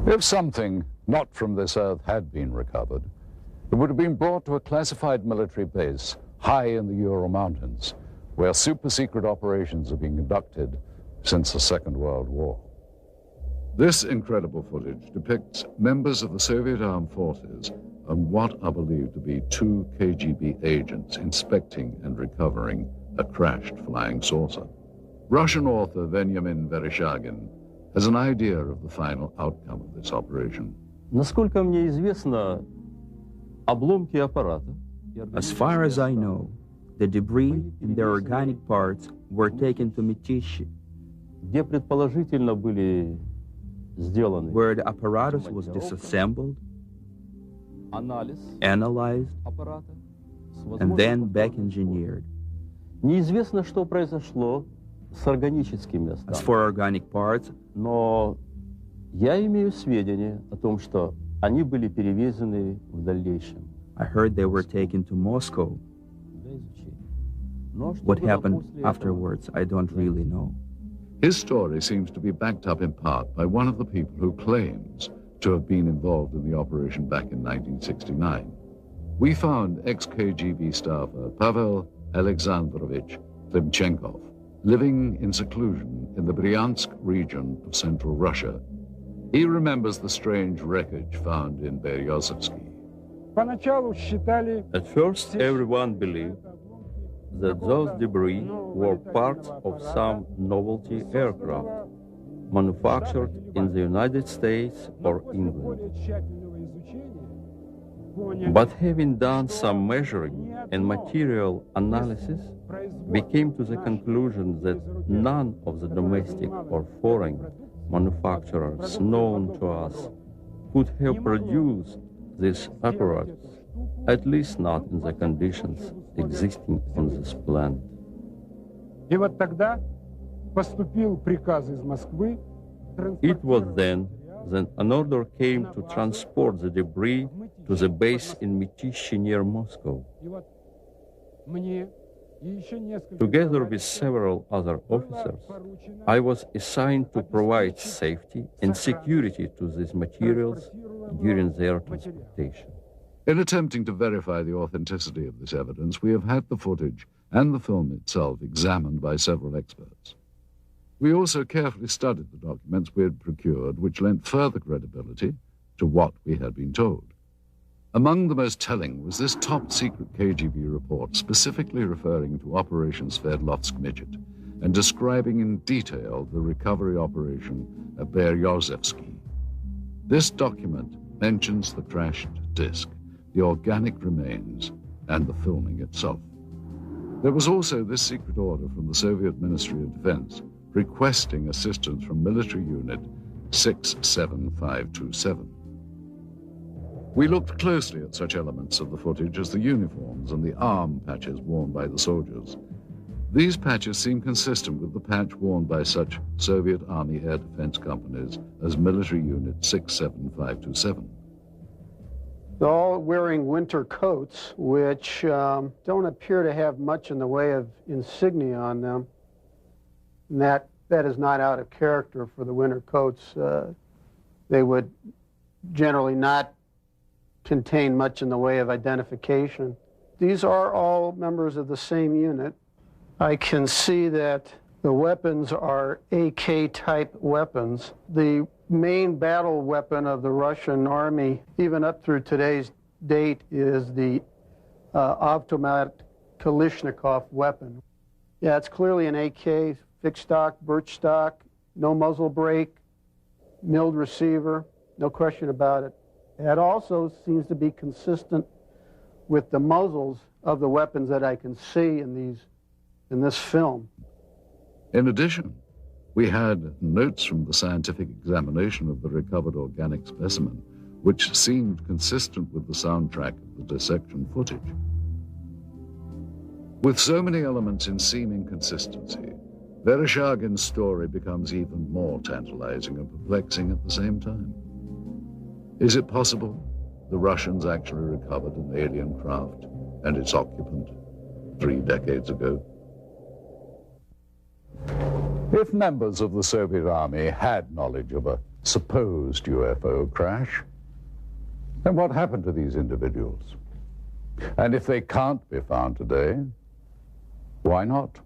If something not from this earth had been recovered, it would have been brought to a classified military base high in the Ural Mountains, where super-secret operations have been conducted since the Second World War. This incredible footage depicts members of the Soviet armed forces and what are believed to be 2 KGB agents inspecting and recovering a crashed flying saucer. Russian author Veniamin Vereshchagin has an idea of the final outcome of this operation. Насколько мне известно, обломки аппарата. As far as I know, the debris and their organic parts were taken to Mytishi, Где предположительно были сделаны where the apparatus was disassembled, анализ analyzed, аппарата, and then back engineered. Неизвестно, что произошло с органическими As останками. for organic parts, Но я имею сведения о том, что они были перевезены в дальнейшем. I heard they were taken to Moscow. Для изучения. Но что What было happened после этого? afterwards, I don't really know. His story seems to be backed up in part by one of the people who claims to have been involved in the operation back in 1969. We found ex-KGB staffer Pavel Alexandrovich Klimchenkov living in seclusion in the Bryansk region of central Russia. He remembers the strange wreckage found in Beryozovsky. At first, everyone believed that those debris were parts of some novelty aircraft manufactured in the United States or England. But having done some measuring and material analysis, we came to the conclusion that none of the domestic or foreign manufacturers known to us could have produced this apparatus, at least not in the conditions existing on this planet. It was then that an order came to transport the debris to the base in Mytishi near Moscow. Together with several other officers, I was assigned to provide safety and security to these materials during their transportation. In attempting to verify the authenticity of this evidence, we have had the footage and the film itself examined by several experts. We also carefully studied the documents we had procured, which lent further credibility to what we had been told. Among the most telling was this top-secret KGB report specifically referring to Operation Sverdlovsk Midget and describing in detail the recovery operation at Beryozovsky. This document mentions the crashed disc, the organic remains, and the filming itself. There was also this secret order from the Soviet Ministry of Defense requesting assistance from military unit 67527. We looked closely at such elements of the footage as the uniforms and the arm patches worn by the soldiers. These patches seem consistent with the patch worn by such Soviet Army air defense companies as military unit 67527. They're all wearing winter coats, which don't appear to have much in the way of insignia on them. And that is not out of character for the winter coats. They would generally not contain much in the way of identification. These are all members of the same unit. I can see that the weapons are AK-type weapons. The main battle weapon of the Russian army, even up through today's date, is the automatic Kalashnikov weapon. Yeah, it's clearly an AK, fixed stock, birch stock, no muzzle brake, milled receiver, no question about it. It also seems to be consistent with the muzzles of the weapons that I can see in this film. In addition, we had notes from the scientific examination of the recovered organic specimen, which seemed consistent with the soundtrack of the dissection footage. With so many elements in seeming consistency, Vereshchagin's story becomes even more tantalizing and perplexing at the same time. Is it possible the Russians actually recovered an alien craft and its occupant 3 decades ago? If members of the Soviet Army had knowledge of a supposed UFO crash, then what happened to these individuals? And if they can't be found today, why not?